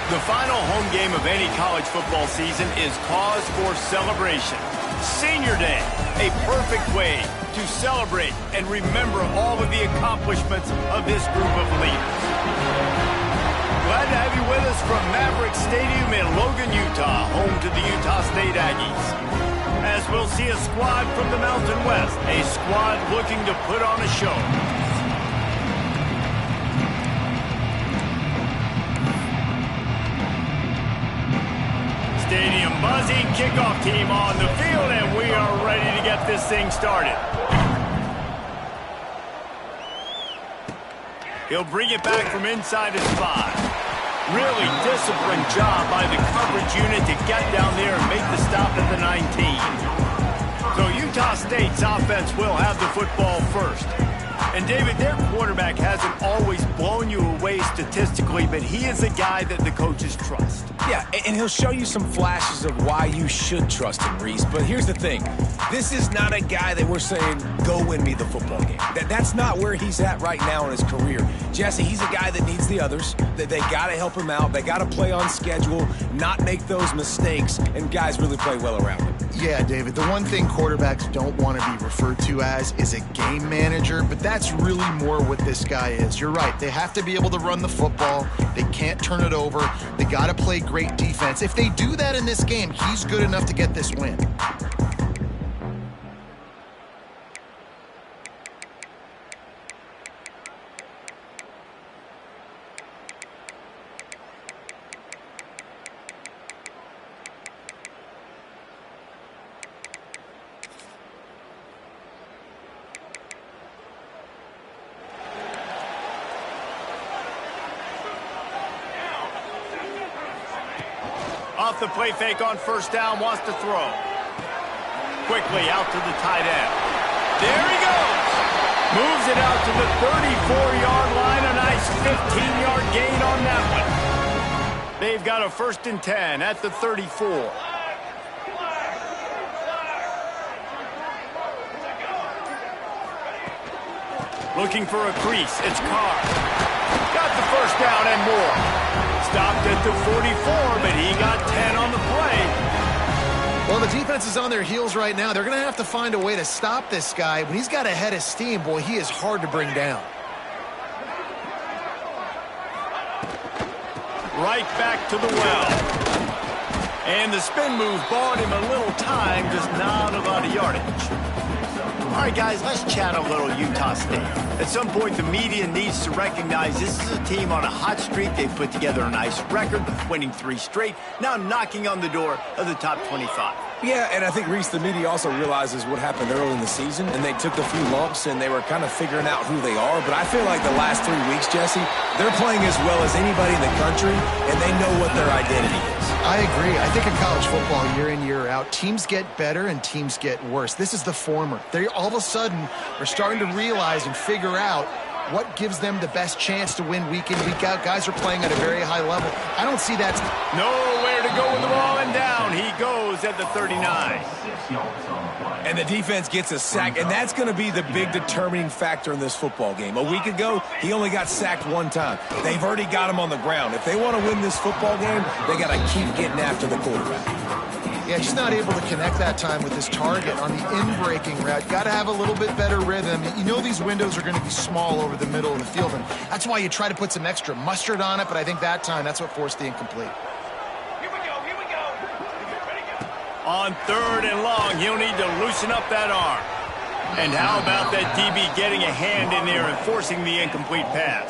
The final home game of any college football season is cause for celebration. Senior Day, a perfect way to celebrate and remember all of the accomplishments of this group of leaders. Glad to have you with us from Maverick Stadium in Logan, Utah, home to the Utah State Aggies. As we'll see a squad from the Mountain West, a squad looking to put on a show. Stadium buzzing, kickoff team on the field, and we are ready to get this thing started. He'll bring it back from inside his 5. Really disciplined job by the coverage unit to get down there and make the stop at the 19. So Utah State's offense will have the football first. And David, their quarterback hasn't always blown you away statistically, but he is a guy that the coaches trust. Yeah, and he'll show you some flashes of why you should trust him, Reese. But here's the thing. This is not a guy that we're saying, go win me the football game. That's not where he's at right now in his career. Jesse, he's a guy that needs the others. That they got to help him out. They got to play on schedule, not make those mistakes, and guys really play well around him. Yeah, David, the one thing quarterbacks don't want to be referred to as is a game manager, but that's really more what this guy is. You're right. They have to be able to run the football. They can't turn it over. They got to play great defense. If they do that in this game, he's good enough to get this win. Off the play fake on first down, wants to throw. Quickly out to the tight end. There he goes. Moves it out to the 34-yard line. A nice 15-yard gain on that one. They've got a 1st and 10 at the 34. Looking for a crease. It's Carr. Got the first down and more. Stopped at the 44, but he got 10 on the play. Well, the defense is on their heels right now. They're going to have to find a way to stop this guy. When he's got a head of steam, boy, he is hard to bring down. Right back to the well. And the spin move bought him a little time, just not a lot of yardage. All right, guys, let's chat a little Utah State. At some point, the media needs to recognize this is a team on a hot streak. They've put together a nice record, winning 3 straight, now knocking on the door of the top 25. Yeah, and I think, Reese, the media also realizes what happened early in the season, and they took a few lumps, and they were kind of figuring out who they are. But I feel like the last 3 weeks, Jesse, they're playing as well as anybody in the country, and they know what their identity is. I agree. I think in college football, year in, year out, teams get better and teams get worse. This is the former. They all of a sudden are starting to realize and figure out what gives them the best chance to win week in, week out. Guys are playing at a very high level. I don't see that. Nowhere to go with the ball, and down he goes at the 39. And the defense gets a sack, and that's going to be the big determining factor in this football game. A week ago, he only got sacked 1 time. They've already got him on the ground. If they want to win this football game, they got to keep getting after the quarterback. Yeah, just not able to connect that time with his target on the in-breaking route. Got to have a little bit better rhythm. You know these windows are going to be small over the middle of the field, and that's why you try to put some extra mustard on it, but I think that time, that's what forced the incomplete. Here we go. On 3rd and long, he'll need to loosen up that arm. And how about that DB getting a hand in there and forcing the incomplete pass?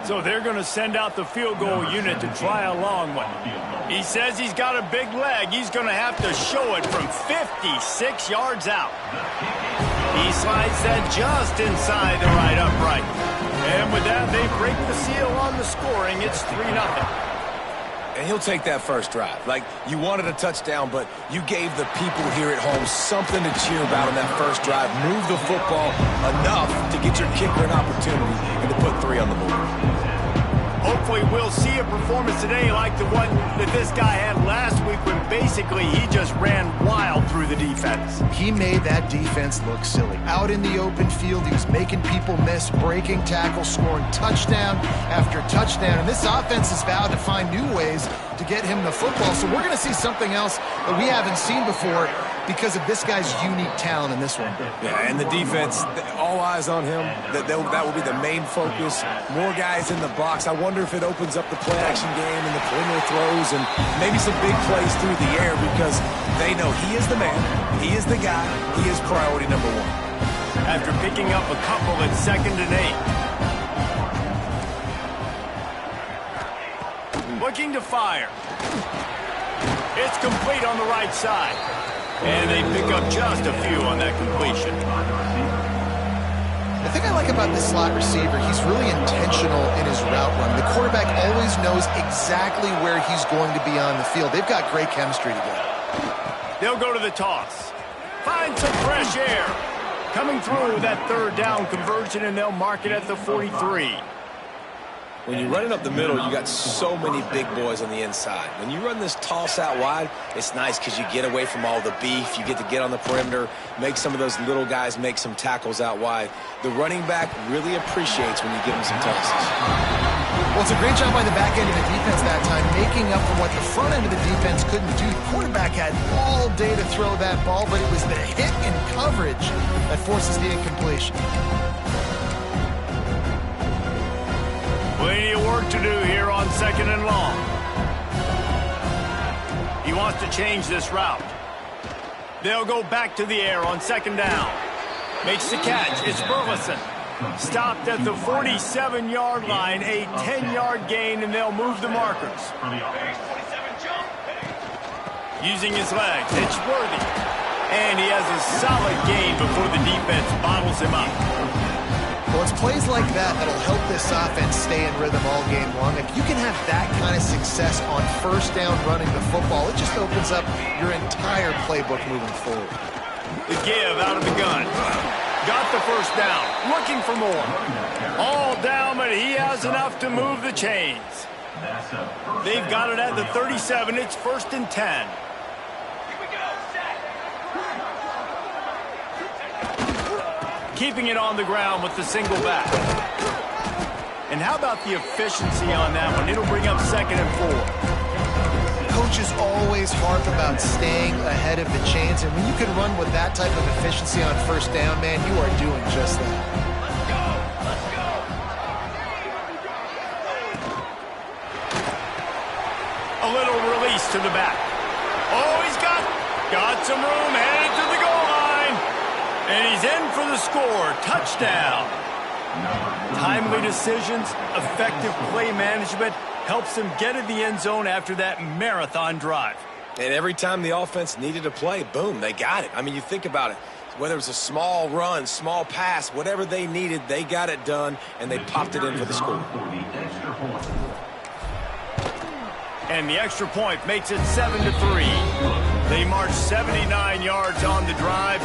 So they're going to send out the field goal unit to try a long one. He says he's got a big leg. He's going to have to show it from 56 yards out. He slides that just inside the right upright. And with that, they break the seal on the scoring. It's 3-0. And he'll take that first drive. Like, you wanted a touchdown, but you gave the people here at home something to cheer about in that first drive. Move the football enough to get your kicker an opportunity and to put 3 on the board. Hopefully we'll see a performance today like the one that this guy had last week when basically he just ran wild through the defense. He made that defense look silly. Out in the open field, he was making people miss, breaking tackles, scoring touchdown after touchdown. And this offense has vowed to find new ways to get him the football. So we're going to see something else that we haven't seen before because of this guy's unique talent in this one. Yeah, and the defense, all eyes on him. That will be the main focus. More guys in the box. I wonder if it opens up the play-action game and the perimeter throws and maybe some big plays through the air because they know he is the man, he is the guy, he is priority number one. After picking up a couple at 2nd and 8. Looking to fire. It's complete on the right side. And they pick up just a few on that completion. The thing I like about this slot receiver, he's really intentional in his route run. The quarterback always knows exactly where he's going to be on the field. They've got great chemistry together. They'll go to the toss. Find some fresh air. Coming through that 3rd down conversion, and they'll mark it at the 43. When you're running up the middle, you got so many big boys on the inside. When you run this toss out wide, it's nice because you get away from all the beef. You get to get on the perimeter, make some of those little guys make some tackles out wide. The running back really appreciates when you give him some tosses. Well, it's a great job by the back end of the defense that time, making up for what the front end of the defense couldn't do. The quarterback had all day to throw that ball, but it was the hit and coverage that forces the incompletion. Plenty of work to do here on 2nd and long. He wants to change this route. They'll go back to the air on 2nd down. Makes the catch. It's Burleson. Stopped at the 47-yard line, a 10-yard gain, and they'll move the markers. Using his legs, it's Worthy. And he has a solid gain before the defense bottles him up. Well, it's plays like that that'll help this offense stay in rhythm all game long. If you can have that kind of success on 1st down running the football, it just opens up your entire playbook moving forward. The give out of the gun. Got the 1st down. Looking for more. All down, but he has enough to move the chains. They've got it at the 37. It's 1st and 10. Keeping it on the ground with the single back. And how about the efficiency on that one? It'll bring up 2nd and 4. Coaches always harp about staying ahead of the chains, and when you can run with that type of efficiency on 1st down, man, you are doing just that. A little release to the back. Oh, he's got some room, headed to the goal line. And he's in for the score. Touchdown. Timely decisions, effective play management helps them get in the end zone after that marathon drive. And every time the offense needed a play, boom, they got it. I mean, you think about it. Whether it was a small run, small pass, whatever they needed, they got it done, and they popped it in for the score. And the extra point makes it 7-3. They march 79 yards on the drive.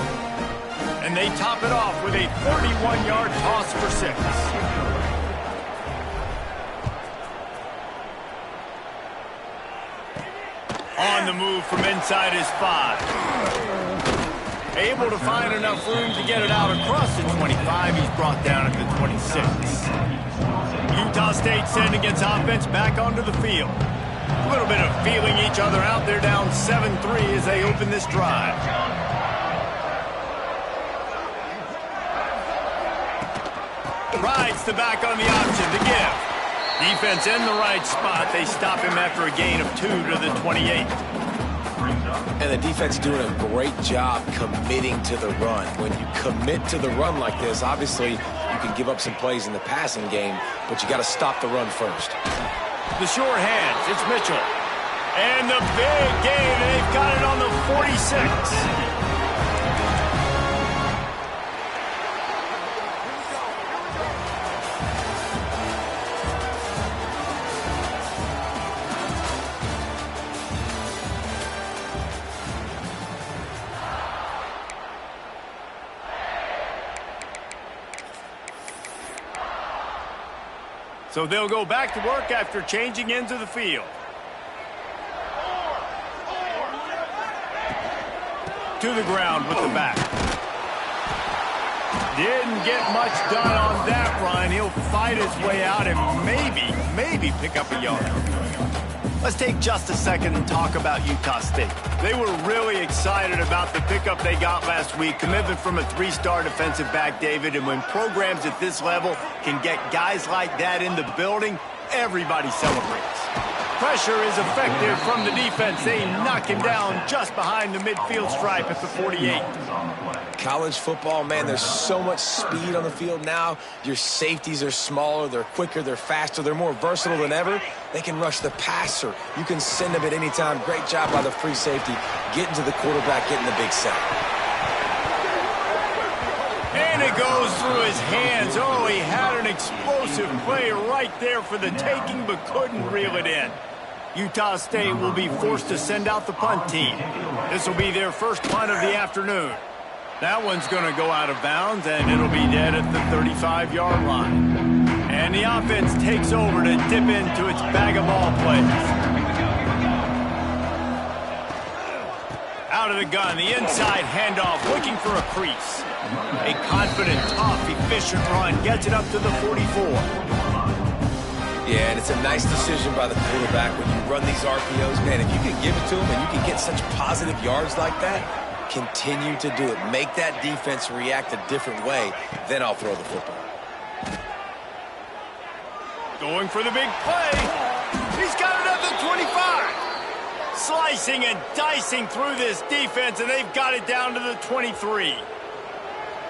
And they top it off with a 31-yard toss for 6. On the move from inside his 5. Able to find enough room to get it out across the 25. He's brought down at the 26. Utah State sending its offense back onto the field. A little bit of feeling each other out. They're down 7-3 as they open this drive. Rides the back on the option to give. Defense in the right spot. They stop him after a gain of 2 to the 28. And the defense doing a great job committing to the run. When you commit to the run like this, obviously you can give up some plays in the passing game, but you got to stop the run first. The short hands, it's Mitchell. And the big gain, and they've got it on the 46. So they'll go back to work after changing ends of the field. To the ground with the back. Didn't get much done on that run. He'll fight his way out and maybe pick up a yard. Let's take just a second and talk about Utah State. They were really excited about the pickup they got last week. Commitment from a 3-star defensive back, David. And when programs at this level can get guys like that in the building, everybody celebrates. Pressure is effective from the defense. They knock him down just behind the midfield stripe at the 48. College football, man, there's so much speed on the field now. Your safeties are smaller, they're quicker, they're faster, they're more versatile than ever. They can rush the passer. You can send them at any time. Great job by the free safety, getting to the quarterback, getting the big sack. And it goes through his hands. Oh, he had an explosive play right there for the taking, but couldn't reel it in. Utah State will be forced to send out the punt team. This will be their first punt of the afternoon. That one's going to go out of bounds, and it'll be dead at the 35-yard line. And the offense takes over to dip into its bag of ball plays. Out of the gun, the inside handoff, looking for a crease. A confident, tough, efficient run gets it up to the 44. Yeah, and it's a nice decision by the quarterback when you run these RPOs. Man, if you can give it to him and you can get such positive yards like that, continue to do it. Make that defense react a different way, then I'll throw the football. Going for the big play. He's got it at the 25. Slicing and dicing through this defense, and they've got it down to the 23.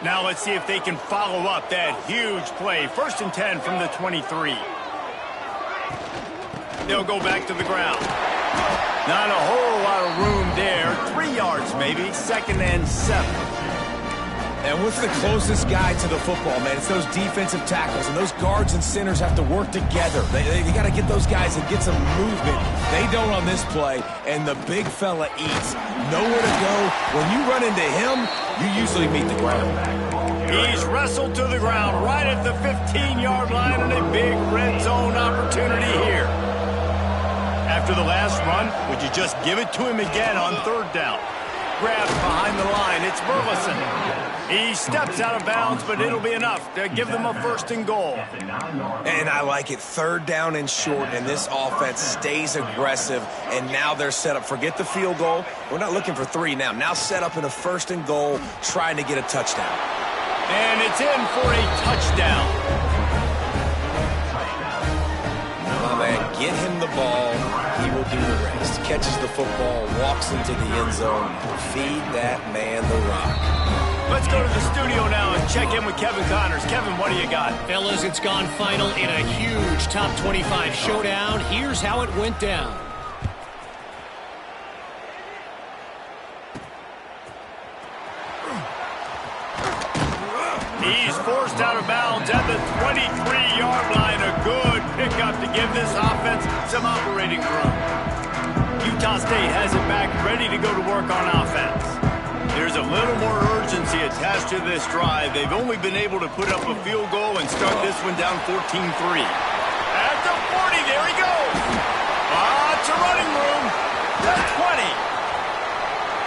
Now let's see if they can follow up that huge play. 1st and 10 from the 23. They'll go back to the ground. Not a whole lot of room there. 3 yards maybe. 2nd and 7. And what's the closest guy to the football, man? It's those defensive tackles, and those guards and centers have to work together. They got to get those guys and get some movement. They don't on this play, and the big fella eats. Nowhere to go. When you run into him, you usually meet the ground. He's wrestled to the ground right at the 15-yard line, and a big red zone opportunity here. After the last run, would you just give it to him again on 3rd down? Grabs behind the line. It's Burleson. He steps out of bounds, but it'll be enough to give them a 1st and goal. And I like it. 3rd down and short, and this offense stays aggressive, and now they're set up. Forget the field goal. We're not looking for 3 now. Now set up in a 1st and goal, trying to get a touchdown. And it's in for a touchdown. My man, get him the ball. He will do the rest. Catches the football, walks into the end zone. Feed that man the rock. Let's go to the studio now and check in with Kevin Connors. Kevin, what do you got? Fellas, it's gone final in a huge top 25 showdown. Here's how it went down. He's forced out of bounds at the 23-yard line. A good pickup to give this offense some operating room. Utah State has it back, ready to go to work on offense. There's a little more urgency attached to this drive. They've only been able to put up a field goal and start this one down 14-3. At the 40, there he goes. Lots of running room. The 20.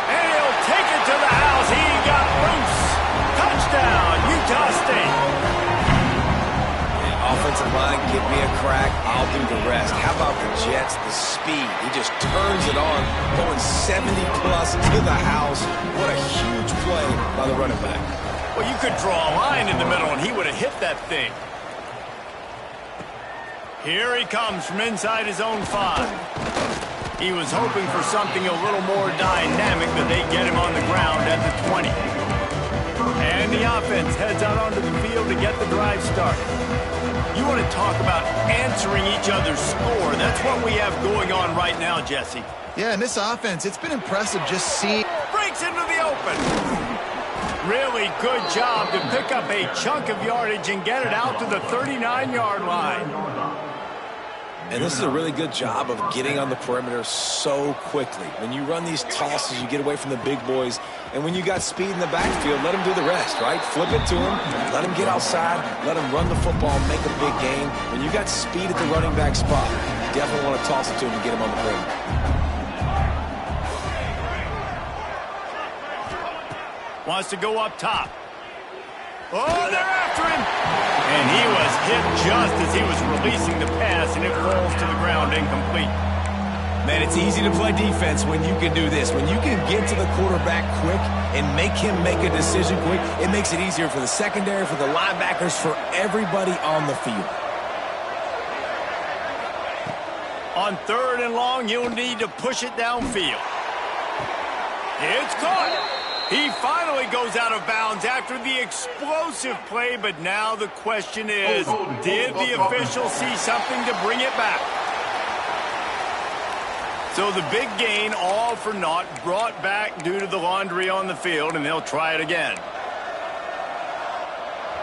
And he'll take it to the house. He got loose. Touchdown, Utah State. Offensive line, give me a crack, I'll do the rest. How about the Jets, the speed? He just turns it on, going 70-plus to the house. What a huge play by the running back. Well, you could draw a line in the middle, and he would have hit that thing. Here he comes from inside his own 5. He was hoping for something a little more dynamic, but they get him on the ground at the 20. And the offense heads out onto the field to get the drive started. You want to talk about answering each other's score. That's what we have going on right now, Jesse. Yeah, and this offense, it's been impressive just seeing. Breaks into the open. Really good job to pick up a chunk of yardage and get it out to the 39-yard line. And this is a really good job of getting on the perimeter so quickly. When you run these tosses, you get away from the big boys. And when you got speed in the backfield, let them do the rest, right? Flip it to them, let them get outside, let them run the football, make a big game. When you got speed at the running back spot, you definitely want to toss it to him and get him on the perimeter. Wants to go up top. Oh, they're after him! And he was hit just as he was releasing the pass, and it falls to the ground incomplete. Man, it's easy to play defense when you can do this. When you can get to the quarterback quick and make him make a decision quick, it makes it easier for the secondary, for the linebackers, for everybody on the field. On 3rd and long, you'll need to push it downfield. It's caught. He finally goes out of bounds after the explosive play, but now the question is, did the official see something to bring it back? So the big gain, all for naught, brought back due to the laundry on the field, and they'll try it again.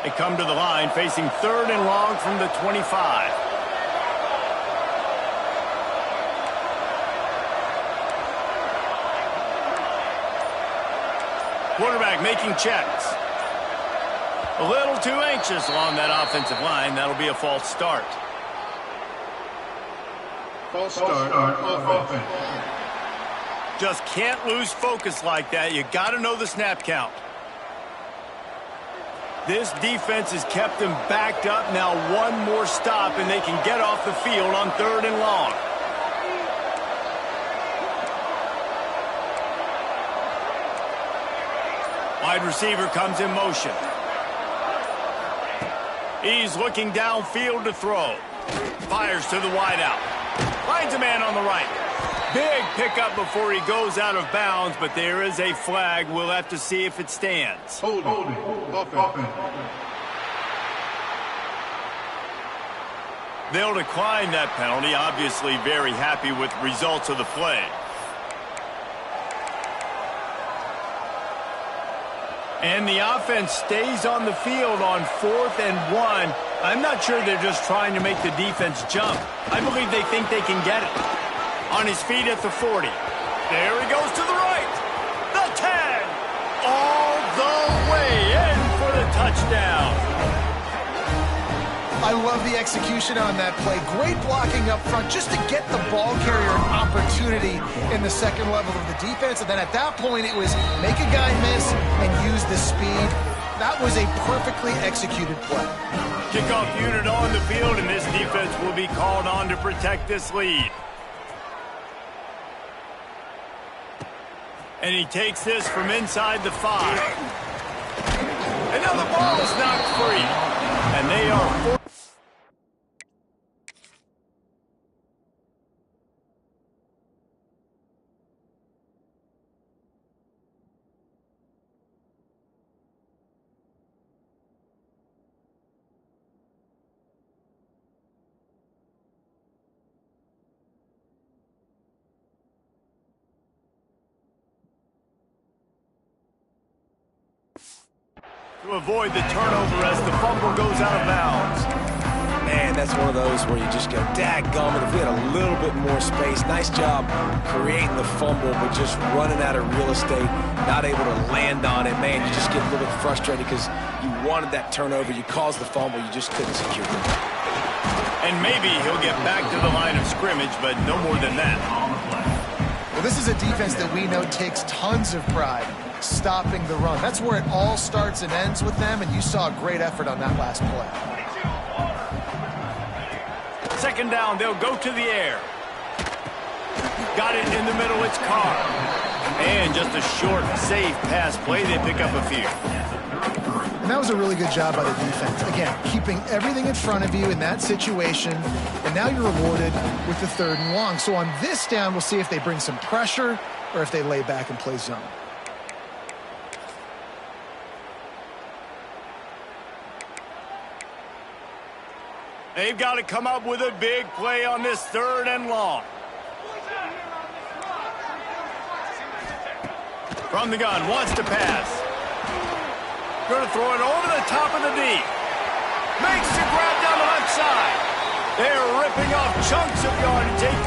They come to the line facing 3rd and long from the 25. Quarterback making checks. A little too anxious along that offensive line. That'll be a false start. False start on offense. Just can't lose focus like that. You got to know the snap count. This defense has kept them backed up. Now one more stop and they can get off the field on 3rd and long. Wide receiver comes in motion. He's looking downfield to throw. Fires to the wideout. Finds a man on the right. Big pickup before he goes out of bounds, but there is a flag. We'll have to see if it stands. Holding. Offense. They'll decline that penalty. Obviously very happy with the results of the play. And the offense stays on the field on 4th and 1. I'm not sure they're just trying to make the defense jump. I believe they think they can get it. On his feet at the 40. There he goes to the right. The 10. All the way in for the touchdown. I love the execution on that play. Great blocking up front just to get the ball carrier an opportunity in the second level of the defense. And then at that point, it was make a guy miss and use the speed. That was a perfectly executed play. Kickoff unit on the field, and this defense will be called on to protect this lead. And he takes this from inside the 5. And now the ball is knocked free. And they are to avoid the turnover as the fumble goes out of bounds. Man, that's one of those where you just go, dadgummit, if we had a little bit more space. Nice job creating the fumble, but just running out of real estate, not able to land on it. Man, you just get a little bit frustrated because you wanted that turnover. You caused the fumble. You just couldn't secure it. And maybe he'll get back to the line of scrimmage, but no more than that. Well, this is a defense that we know takes tons of pride stopping the run. That's where it all starts and ends with them, and you saw a great effort on that last play. 2nd down, they'll go to the air. Got it in the middle, it's Carr. And just a short, safe pass play, they pick up a few. And that was a really good job by the defense. Again, keeping everything in front of you in that situation, and now you're rewarded with the 3rd and long. So on this down, we'll see if they bring some pressure or if they lay back and play zone. They've got to come up with a big play on this 3rd and long. From the gun, wants to pass. Going to throw it over the top of the D. Makes the grab down the left side. They're ripping off chunks of yardage.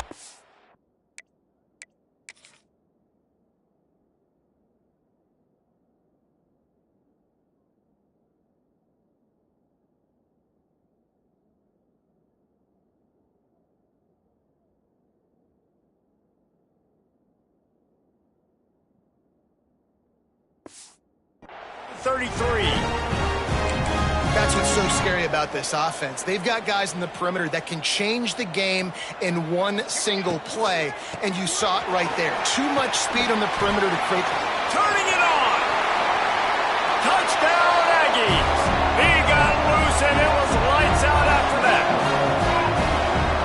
That's what's so scary about this offense. They've got guys in the perimeter that can change the game in one single play, and you saw it right there. Too much speed on the perimeter to create... Turning it on! Touchdown, Aggies! He got loose, and it was lights out after that.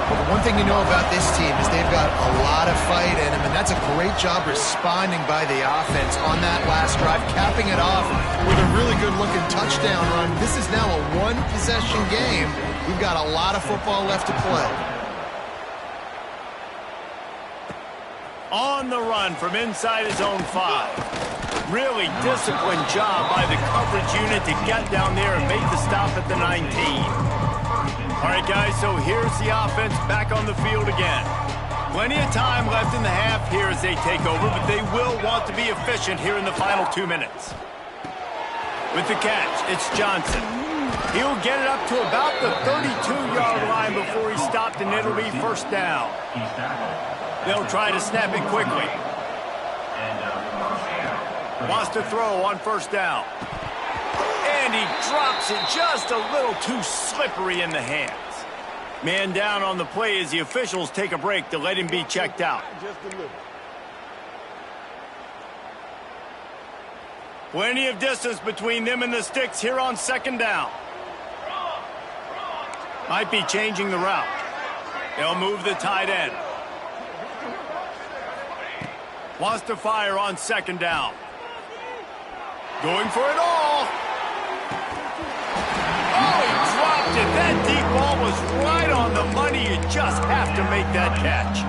Well, the one thing you know about this team is they've got a lot of fight in them, and that's a great job responding by the offense on that last drive, capping it off with a really good-looking touchdown run. This is now a one-possession game. We've got a lot of football left to play. On the run from inside his own 5. Really disciplined job by the coverage unit to get down there and make the stop at the 19. All right, guys, so here's the offense back on the field again. Plenty of time left in the half here as they take over, but they will want to be efficient here in the final 2 minutes. With the catch, it's Johnson. He'll get it up to about the 32-yard line before he's stopped, and it'll be first down. They'll try to snap it quickly. Wants to throw on first down. And he drops it just a little too slippery in the hands. Man down on the play as the officials take a break to let him be checked out. Plenty of distance between them and the sticks here on second down. Might be changing the route. They'll move the tight end. Wants to fire on second down. Going for it all. Oh, he dropped it. That deep ball was right on the money. You just have to make that catch.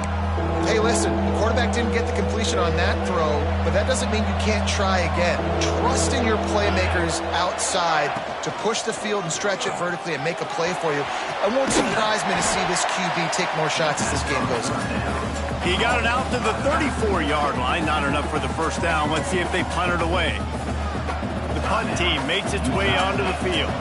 Hey, listen, the quarterback didn't get the completion on that throw, but that doesn't mean you can't try again. Trust in your playmakers outside to push the field and stretch it vertically and make a play for you. It won't surprise me to see this QB take more shots as this game goes on. He got it out to the 34-yard line. Not enough for the first down. Let's see if they punt it away. The punt team makes its way onto the field.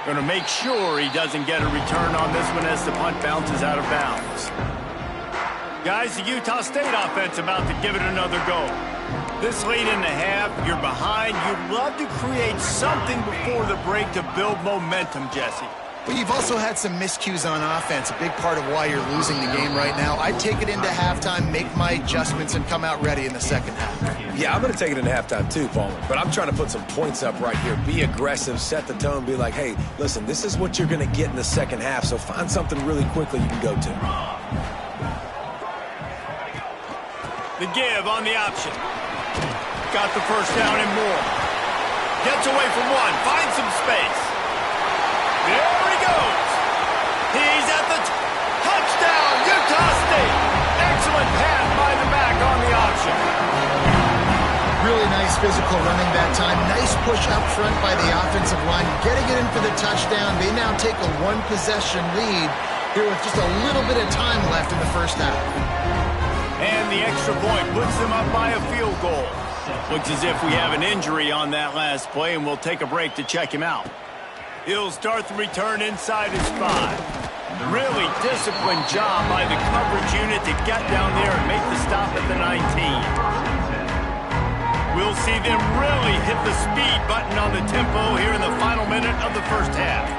Going to make sure he doesn't get a return on this one as the punt bounces out of bounds. Guys, the Utah State offense about to give it another go. This late in the half, you're behind. You'd love to create something before the break to build momentum, Jesse. But you've also had some miscues on offense, a big part of why you're losing the game right now. I'd take it into halftime, make my adjustments, and come out ready in the second half. Yeah, I'm going to take it into halftime too, Paul. But I'm trying to put some points up right here. Be aggressive, set the tone, be like, hey, listen, this is what you're going to get in the second half, so find something really quickly you can go to. The give on the option. Got the first down and more. Gets away from one, finds some space. There he goes. He's at the touchdown, Utah State. Excellent pass by the back on the option. Really nice physical running that time. Nice push up front by the offensive line. Getting it in for the touchdown. They now take a one-possession lead here with just a little bit of time left in the first half. And the extra point puts them up by a field goal. Looks as if we have an injury on that last play, and we'll take a break to check him out. He'll start the return inside his 5. Really disciplined job by the coverage unit to get down there and make the stop at the 19. We'll see them really hit the speed button on the tempo here in the final minute of the first half.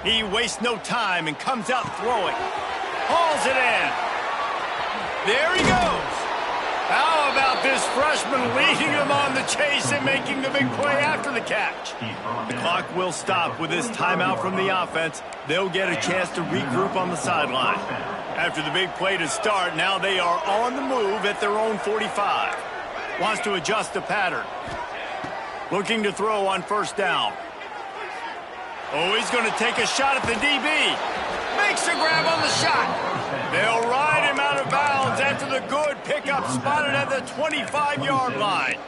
He wastes no time and comes out throwing. Hauls it in. There he goes. How about this freshman leading him on the chase and making the big play after the catch? The clock will stop with this timeout from the offense. They'll get a chance to regroup on the sideline. After the big play to start, now they are on the move at their own 45. Wants to adjust the pattern. Looking to throw on first down. Oh, he's going to take a shot at the DB. Makes a grab on the shot. They'll ride him out of bounds after the good pickup spotted at the 25-yard line.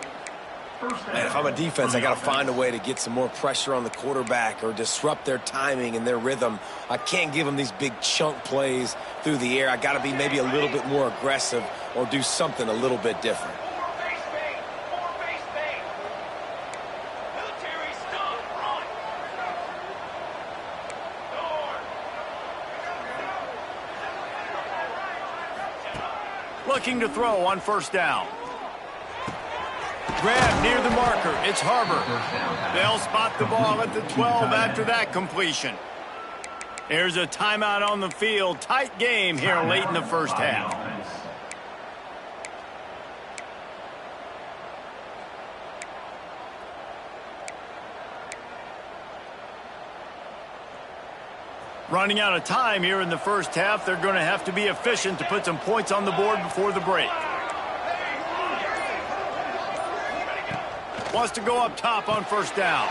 Man, if I'm a defense, I got to find a way to get some more pressure on the quarterback or disrupt their timing and their rhythm. I can't give them these big chunk plays through the air. I got to be maybe a little bit more aggressive or do something a little bit different. Looking to throw on first down. Grab near the marker. It's Harbor. They'll spot the ball at the 12 after that completion. There's a timeout on the field. Tight game here late in the first half. Running out of time here in the first half. They're going to have to be efficient to put some points on the board before the break. Wants to go up top on first down.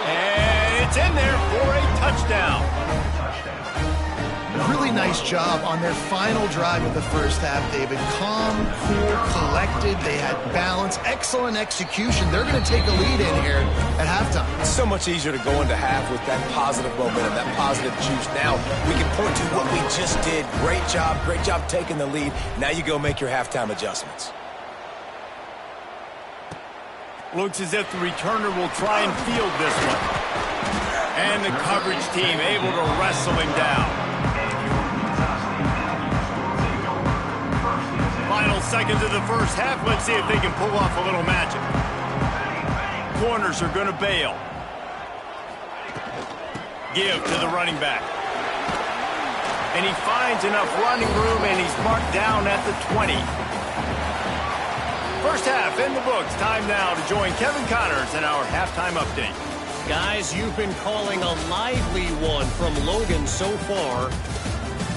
And it's in there for a touchdown. Really nice job on their final drive of the first half, David. Calm, cool, collected. They had balance, excellent execution. They're going to take a lead in here at halftime. It's so much easier to go into half with that positive momentum, that positive juice. Now we can point to what we just did. Great job taking the lead. Now you go make your halftime adjustments. Looks as if the returner will try and field this one. And the coverage team able to wrestle him down. Final seconds of the first half. Let's see if they can pull off a little magic. Corners are going to bail. Give to the running back. And he finds enough running room, and he's marked down at the 20. First half in the books. Time now to join Kevin Connors in our halftime update. Guys, you've been calling a lively one from Logan so far.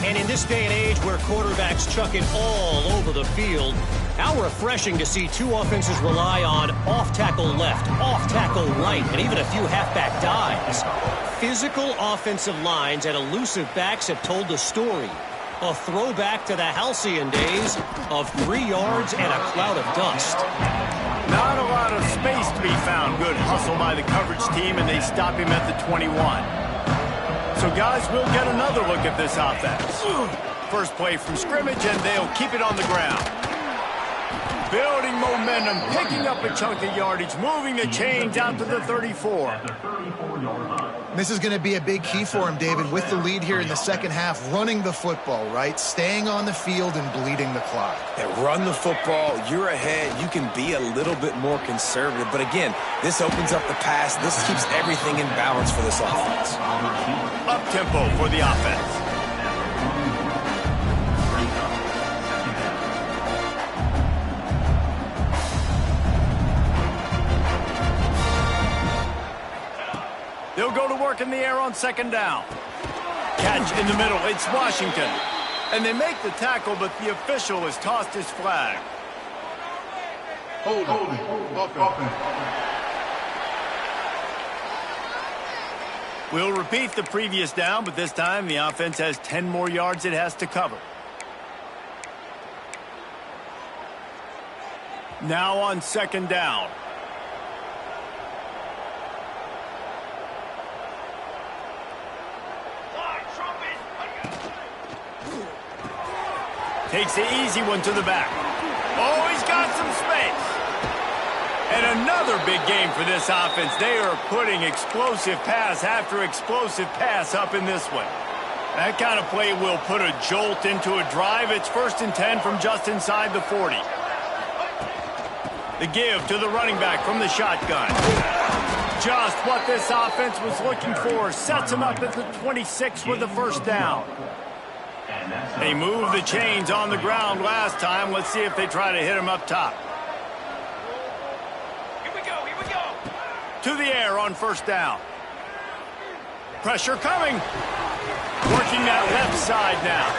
And in this day and age where quarterbacks chuck it all over the field, how refreshing to see two offenses rely on off-tackle left, off-tackle right, and even a few halfback dives. Physical offensive lines and elusive backs have told the story. A throwback to the halcyon days of 3 yards and a cloud of dust. Not a lot of space to be found. Good hustle by the coverage team, and they stop him at the 21. So, guys, we'll get another look at this offense. First play from scrimmage, and they'll keep it on the ground. Building momentum, picking up a chunk of yardage, moving the chains out to the 34. This is going to be a big key for him, David, with the lead here in the second half, running the football, right? Staying on the field and bleeding the clock. Yeah, run the football. You're ahead. You can be a little bit more conservative. But again, this opens up the pass. This keeps everything in balance for this offense. Up-tempo for the offense. They'll go to work in the air on second down. Catch in the middle. It's Washington. And they make the tackle, but the official has tossed his flag. Holding. Offense. We'll repeat the previous down, but this time the offense has 10 more yards it has to cover. Now on second down. Takes the easy one to the back. Oh, he's got some space. And another big game for this offense. They are putting explosive pass after explosive pass up in this one. That kind of play will put a jolt into a drive. It's 1st and 10 from just inside the 40. The give to the running back from the shotgun. Just what this offense was looking for. Sets him up at the 26 with the first down. They moved the chains on the ground last time. Let's see if they try to hit him up top. Here we go. To the air on first down. Pressure coming. Working that left side now.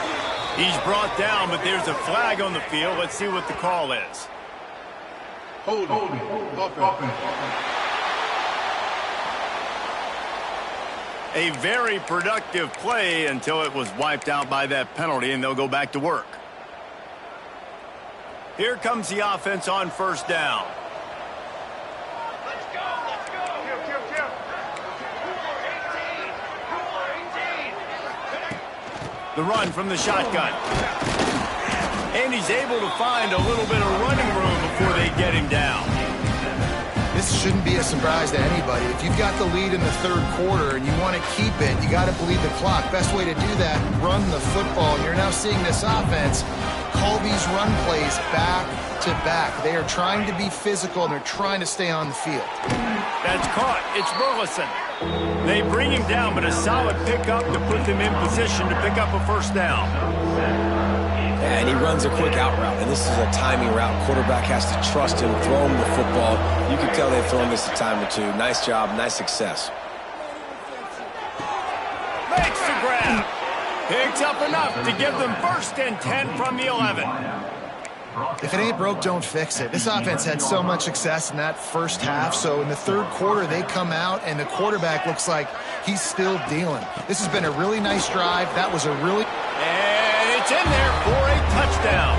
He's brought down, but there's a flag on the field. Let's see what the call is. Holding. Offense. A very productive play until it was wiped out by that penalty, and they'll go back to work. Here comes the offense on first down. The run from the shotgun. And he's able to find a little bit of running room before they get him down. This shouldn't be a surprise to anybody. If you've got the lead in the third quarter and you want to keep it, you got to bleed the clock. Best way to do that, run the football. And you're now seeing this offense call these run plays back to back. They are trying to be physical, and they're trying to stay on the field. That's caught. It's Burleson. They bring him down, but a solid pickup to put them in position to pick up a first down. Yeah, and he runs a quick out route, and this is a timing route. Quarterback has to trust him, throw him the football. You can tell they've thrown this a time or two. Nice job, nice success. Makes the grab. Picks up enough to give them first and 10 from the 11. If it ain't broke, don't fix it. This offense had so much success in that first half, so in the third quarter, they come out, and the quarterback looks like he's still dealing. This has been a really nice drive. That was a really... And it's in there for a touchdown.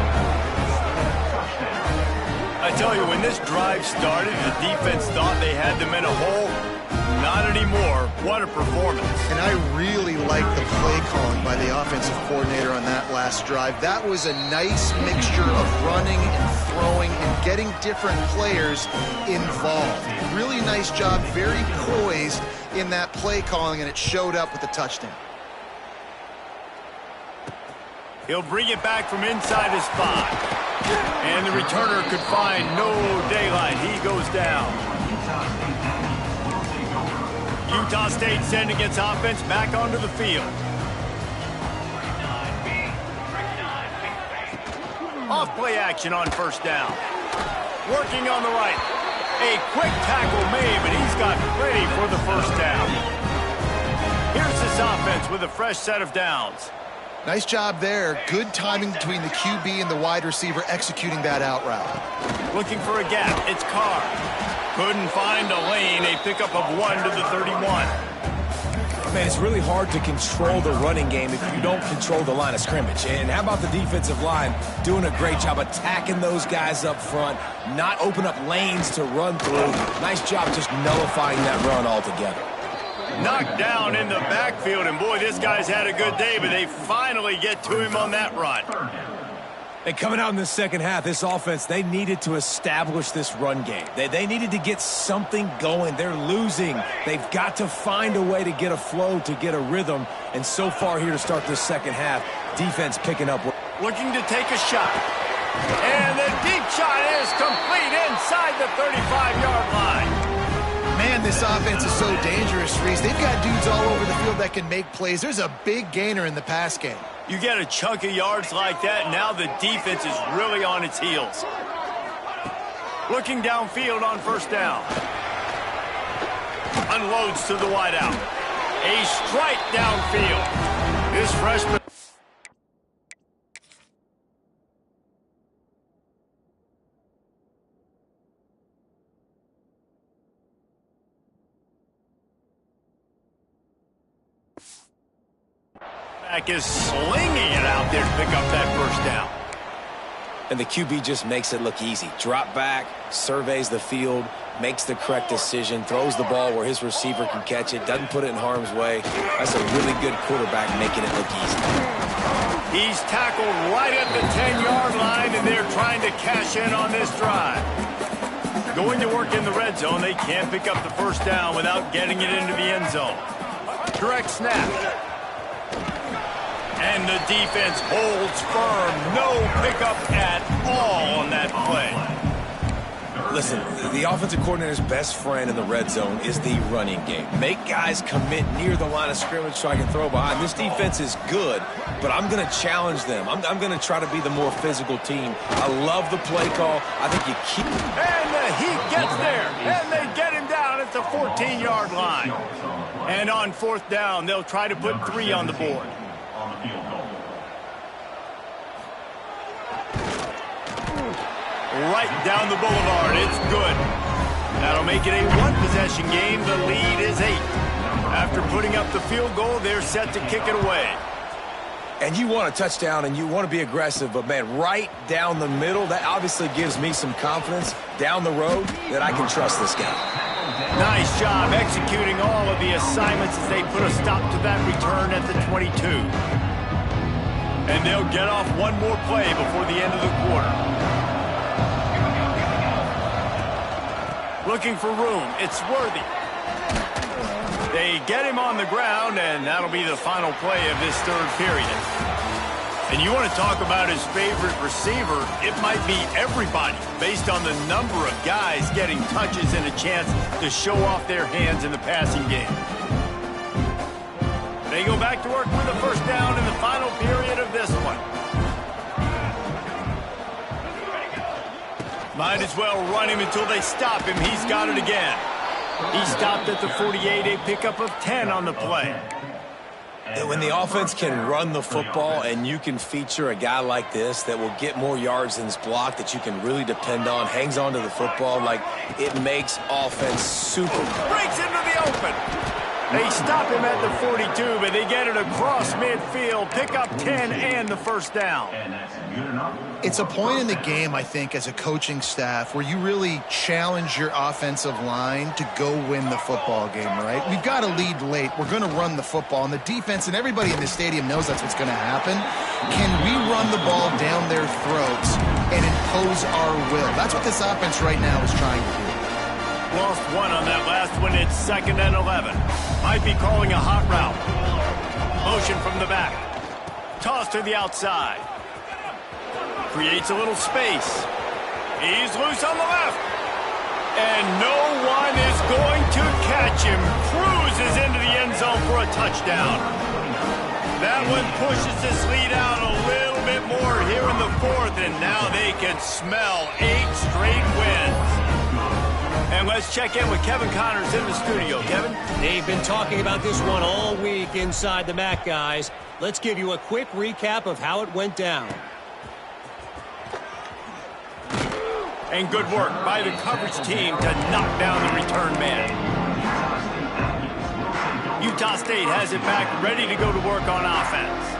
I tell you, when this drive started, the defense thought they had them in a hole. Not anymore. What a performance. And I really like the play calling by the offensive coordinator on that last drive. That was a nice mixture of running and throwing and getting different players involved. Really nice job, very poised in that play calling, and it showed up with the touchdown. He'll bring it back from inside his 5. And the returner could find no daylight. He goes down. Utah State sending its offense back onto the field. Off play action on first down. Working on the right. A quick tackle made, but he's got ready for the first down. Here's this offense with a fresh set of downs. Nice job there. Good timing between the QB and the wide receiver executing that out route. Looking for a gap. It's Carr. Couldn't find a lane. A pickup of 1 to the 31. Man, it's really hard to control the running game if you don't control the line of scrimmage. And how about the defensive line doing a great job attacking those guys up front, not open up lanes to run through. Nice job just nullifying that run altogether. Knocked down in the backfield, and boy, this guy's had a good day, but they finally get to him on that run. And coming out in the second half, this offense, they needed to establish this run game. They needed to get something going. They're losing. They've got to find a way to get a flow, to get a rhythm. And so far here to start this second half, defense picking up. Looking to take a shot. And the deep shot is complete inside the 35-yard line. Man, this offense is so dangerous, Reese. They've got dudes all over the field that can make plays. There's a big gainer in the pass game. You get a chunk of yards like that, now the defense is really on its heels. Looking downfield on first down. Unloads to the wideout. A strike downfield. This freshman... is slinging it out there to pick up that first down. And the QB just makes it look easy. Drop back, surveys the field, makes the correct decision, throws the ball where his receiver can catch it, doesn't put it in harm's way. That's a really good quarterback making it look easy. He's tackled right at the 10-yard line, and they're trying to cash in on this drive. Going to work in the red zone, they can't pick up the first down without getting it into the end zone. Direct snap. And the defense holds firm. No pickup at all on that play. Listen, the offensive coordinator's best friend in the red zone is the running game. Make guys commit near the line of scrimmage so I can throw behind. This defense is good, but I'm going to challenge them. I'm going to try to be the more physical team. I love the play call. I think you keep... And the Heat gets there, and they get him down at the 14-yard line. And on fourth down, they'll try to put 3 on the board. Right down the boulevard. It's good. That'll make it a one-possession game. The lead is 8. After putting up the field goal, they're set to kick it away. And you want a touchdown and you want to be aggressive, but, man, right down the middle, that obviously gives me some confidence down the road that I can trust this guy. Nice job executing all of the assignments as they put a stop to that return at the 22. And they'll get off one more play before the end of the quarter. Looking for room. It's Worthy. They get him on the ground, and that'll be the final play of this third period. And you want to talk about his favorite receiver, it might be everybody, based on the number of guys getting touches and a chance to show off their hands in the passing game. They go back to work with a first down in the final period of this one. Might as well run him until they stop him. He's got it again. He stopped at the 48, a pickup of 10 on the play. When the offense can run the football and you can feature a guy like this that will get more yards than his block, that you can really depend on, hangs on to the football, like, it makes offense super. Breaks into the open. They stop him at the 42, but they get it across midfield, pick up 10 and the first down. It's a point in the game, I think, as a coaching staff where you really challenge your offensive line to go win the football game, right? We've got to lead late. We're going to run the football, and the defense and everybody in the stadium knows that's what's going to happen. Can we run the ball down their throats and impose our will? That's what this offense right now is trying to do. Lost one on that last one. It's 2nd and 11. Might be calling a hot route. Motion from the back. Toss to the outside. Creates a little space. He's loose on the left. And no one is going to catch him. Cruises into the end zone for a touchdown. That one pushes this lead out a little bit more here in the fourth, and now they can smell 8 straight wins. And let's check in with Kevin Connors in the studio. Kevin? They've been talking about this one all week inside the MAC, guys. Let's give you a quick recap of how it went down. And good work by the coverage team to knock down the return man. Utah State has it back, ready to go to work on offense.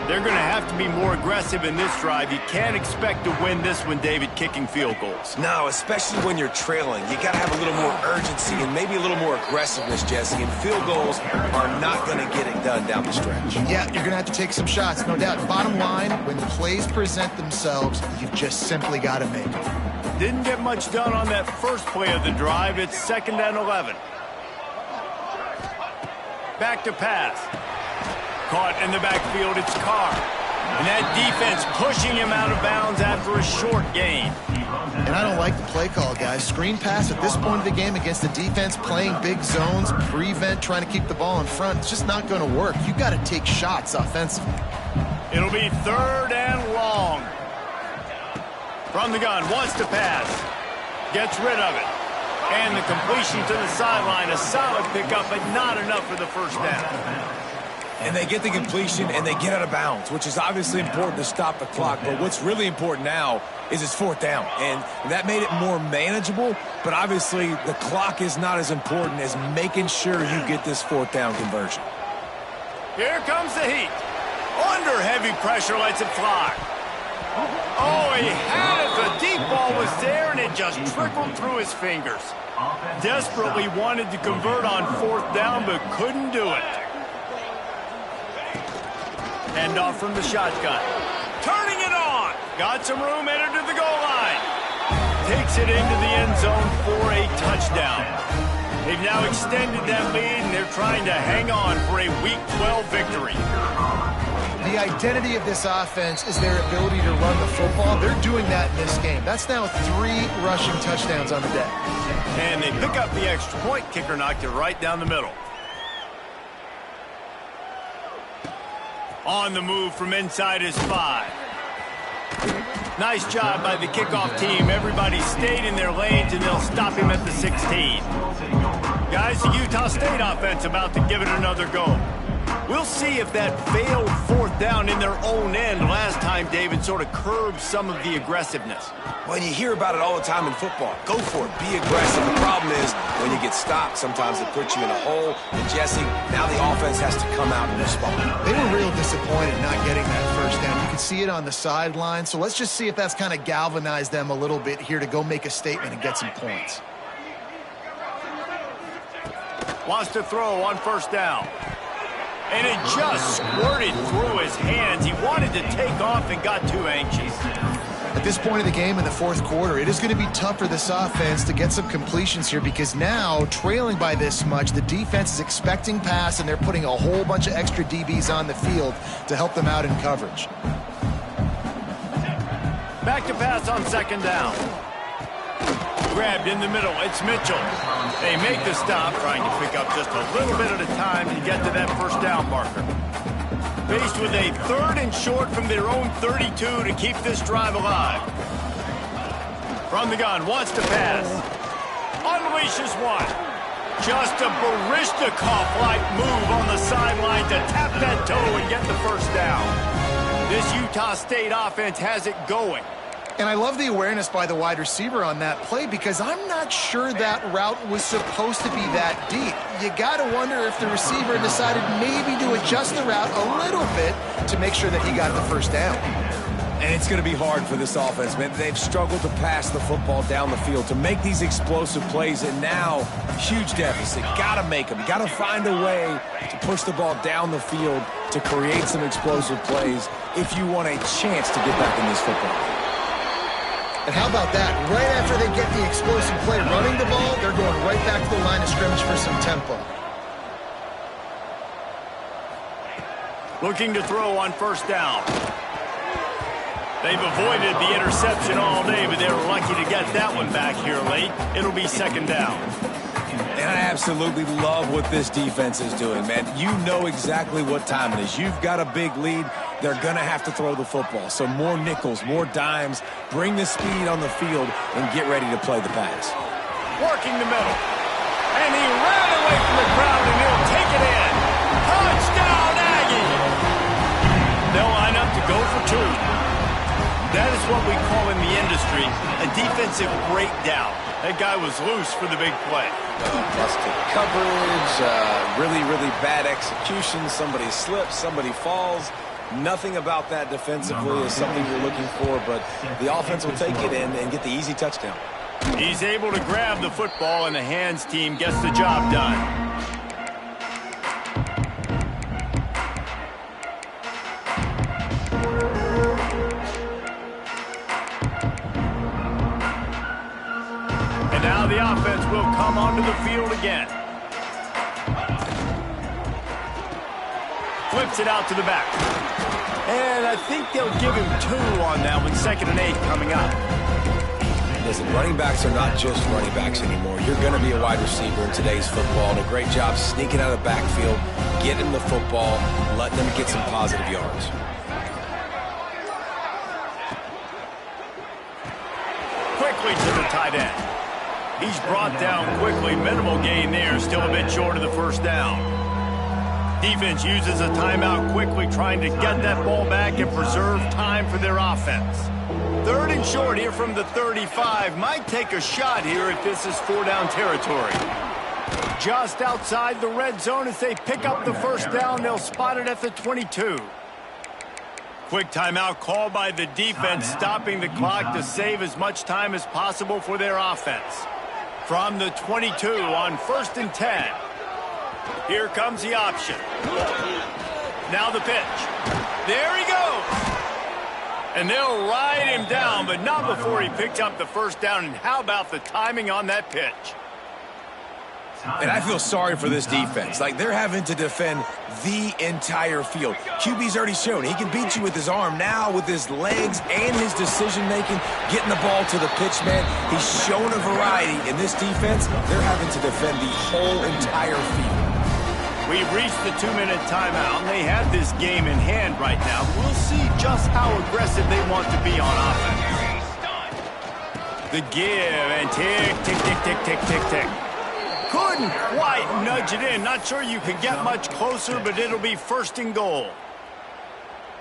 They're going to have to be more aggressive in this drive. You can't expect to win this one, David, kicking field goals. No, especially when you're trailing. You got to have a little more urgency and maybe a little more aggressiveness, Jesse. And field goals are not going to get it done down the stretch. Yeah, you're going to have to take some shots, no doubt. Bottom line, when the plays present themselves, you've just simply got to make them. Didn't get much done on that first play of the drive. It's 2nd and 11. Back to pass. Caught in the backfield, it's Carr. And that defense pushing him out of bounds after a short gain. And I don't like the play call, guys. Screen pass at this point of the game against the defense, playing big zones, prevent, trying to keep the ball in front. It's just not going to work. You got to take shots offensively. It'll be 3rd and long. From the gun, wants to pass. Gets rid of it. And the completion to the sideline, a solid pickup, but not enough for the first down. And they get the completion and they get out of bounds, which is obviously important to stop the clock. But what's really important now is it's 4th down. And that made it more manageable. But obviously the clock is not as important as making sure you get this 4th down conversion. Here comes the heat. Under heavy pressure, lets it fly. Oh, he had it. The deep ball was there, and it just trickled through his fingers. Desperately wanted to convert on 4th down, but couldn't do it. Handoff from the shotgun. Turning it on. Got some room, headed to the goal line. Takes it into the end zone for a touchdown. They've now extended that lead, and they're trying to hang on for a Week 12 victory. The identity of this offense is their ability to run the football. They're doing that in this game. That's now 3 rushing touchdowns on the day. And they pick up the extra point. Kicker knocked it right down the middle. On the move from inside his 5. Nice job by the kickoff team. Everybody stayed in their lanes, and they'll stop him at the 16. Guys, the Utah State offense about to give it another go. We'll see if that failed 4th down in their own end last time, David, sort of curbed some of the aggressiveness. Well, you hear about it all the time in football. Go for it. Be aggressive. The problem is when you get stopped, sometimes it puts you in a hole. And, Jesse, now the offense has to come out and respond. They were real disappointed not getting that first down. You can see it on the sideline. So let's just see if that's kind of galvanized them a little bit here to go make a statement and get some points. Wants to throw on 1st down. And it just squirted through his hands. He wanted wanted to take off and got too anxious. At this point of the game in the fourth quarter, it is going to be tough for this offense to get some completions here because now, trailing by this much, the defense is expecting pass, and they're putting a whole bunch of extra DBs on the field to help them out in coverage. Back to pass on second down. Grabbed in the middle. It's Mitchell. They make the stop, trying to pick up just a little bit at a time to get to that first down marker. Faced with a 3rd and short from their own 32 to keep this drive alive. From the gun, wants to pass. Unleashes one. Just a Baryshnikov-like move on the sideline to tap that toe and get the first down. This Utah State offense has it going. And I love the awareness by the wide receiver on that play because I'm not sure that route was supposed to be that deep. You got to wonder if the receiver decided maybe to adjust the route a little bit to make sure that he got the first down. And it's going to be hard for this offense, man. They've struggled to pass the football down the field, to make these explosive plays, and now, huge deficit. Got to make them. Got to find a way to push the ball down the field to create some explosive plays if you want a chance to get back in this football game. And how about that? Right after they get the explosive play running the ball, they're going right back to the line of scrimmage for some tempo. Looking to throw on first down. They've avoided the interception all day, but they were lucky to get that one back here late. It'll be second down. And I absolutely love what this defense is doing, man. You know exactly what time it is. You've got a big lead. They're going to have to throw the football. So more nickels, more dimes, bring the speed on the field, and get ready to play the pass. Working the middle. And he ran away from the crowd, and he'll take it in. Touchdown, Aggie! They'll line up to go for two. That is what we call in the industry a defensive breakdown. That guy was loose for the big play. Busted coverage, really, really bad execution. Somebody slips, somebody falls. Nothing about that defensively is something you're looking for, but the offense will take it in and get the easy touchdown. He's able to grab the football, and the hands team gets the job done. And now the offense will come onto the field again. Flips it out to the back. And I think they'll give him 2 on that one. 2nd and 8 coming up. Listen, running backs are not just running backs anymore. You're going to be a wide receiver in today's football, and a great job sneaking out of the backfield, getting the football, letting them get some positive yards. Quickly to the tight end. He's brought down quickly. Minimal gain there. Still a bit short of the first down. Defense uses a timeout quickly, trying to get that ball back and preserve time for their offense. 3rd and short here from the 35. Might take a shot here if this is 4-down territory. Just outside the red zone as they pick up the first down. They'll spot it at the 22. Quick timeout called by the defense, stopping the clock to save as much time as possible for their offense. From the 22 on 1st and 10. Here comes the option. Now the pitch. There he goes. And they'll ride him down, but not before he picks up the first down. And how about the timing on that pitch? And I feel sorry for this defense. Like, they're having to defend the entire field. QB's already shown he can beat you with his arm. Now, with his legs and his decision-making, getting the ball to the pitch, man, he's shown a variety. In this defense, they're having to defend the whole entire field. We've reached the 2-minute timeout, and they have this game in hand right now. We'll see just how aggressive they want to be on offense. The give, and tick, tick, tick, tick, tick, tick, tick. Couldn't quite nudge it in. Not sure you can get much closer, but it'll be 1st and goal.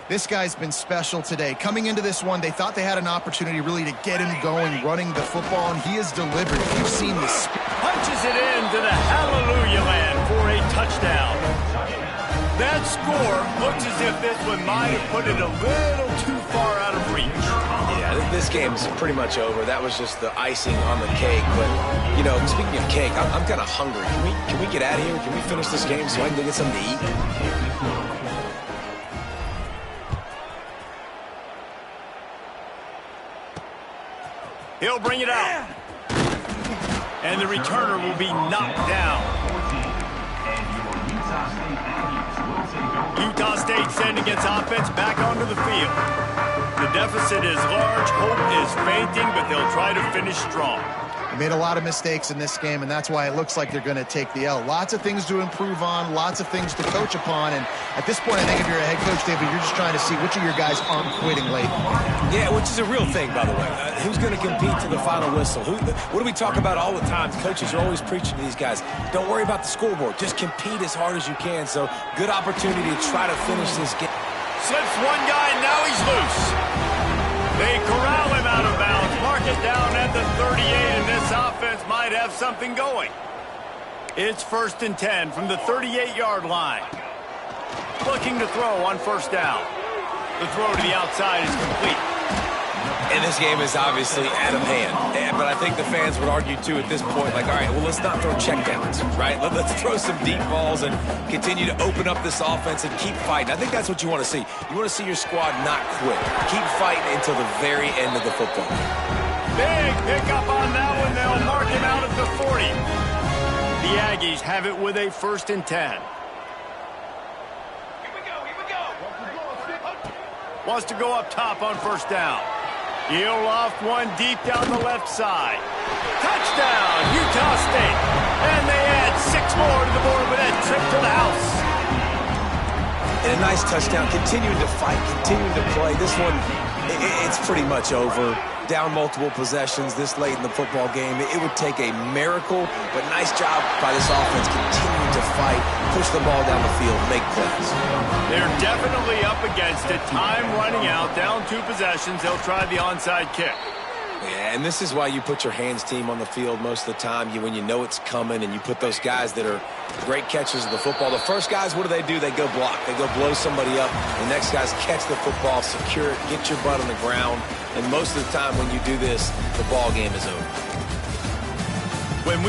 This guy's been special today. Coming into this one, they thought they had an opportunity really to get him going, running the football, and he has delivered. You've seen this. Punches it into the hallelujah land for a touchdown. That score looks as if this one might have put it a little too far out of reach. Yeah, this game's pretty much over. That was just the icing on the cake. But, you know, speaking of cake, I'm kind of hungry. Can we get out of here? Can we finish this game so I can go get something to eat? He'll bring it out. And the returner will be knocked down. Utah State sending its offense back onto the field. The deficit is large. Hope is fainting, but they'll try to finish strong. They made a lot of mistakes in this game, and that's why it looks like they're going to take the L. Lots of things to improve on, lots of things to coach upon, and at this point, I think if you're a head coach, David, you're just trying to see which of your guys aren't quitting late. Yeah, which is a real thing, by the way. Who's going to compete to the final whistle? What do we talk about all the time? Coaches are always preaching to these guys. Don't worry about the scoreboard. Just compete as hard as you can. So, good opportunity to try to finish this game. Slips one guy, and now he's loose. They corral him out of bounds. Mark it down at the 38, and this offense might have something going. It's 1st and 10 from the 38-yard line. Looking to throw on 1st down. The throw to the outside is complete. And this game is obviously out of hand. But I think the fans would argue, too, at this point, like, all right, well, let's not throw checkdowns, right? Let's throw some deep balls and continue to open up this offense and keep fighting. I think that's what you want to see. You want to see your squad not quit. Keep fighting until the very end of the football game. Big pickup on that one. They'll mark him out at the 40. The Aggies have it with a 1st and 10. Here we go. Wants to go up top on 1st down. He'll loft one deep down the left side. Touchdown, Utah State. And they add 6 more to the board with that trip to the house. And a nice touchdown, continuing to fight, continuing to play. This one, it's pretty much over. Down multiple possessions this late in the football game. It would take a miracle, but nice job by this offense continuing to fight, push the ball down the field, make plays. They're definitely up against it. Time running out, down 2 possessions. They'll try the onside kick. Yeah, and this is why you put your hands team on the field most of the time. When you know it's coming and you put those guys that are great catchers of the football. The first guys, what do? They go block. They go blow somebody up. The next guys catch the football, secure it, get your butt on the ground. And most of the time when you do this, the ball game is over. When we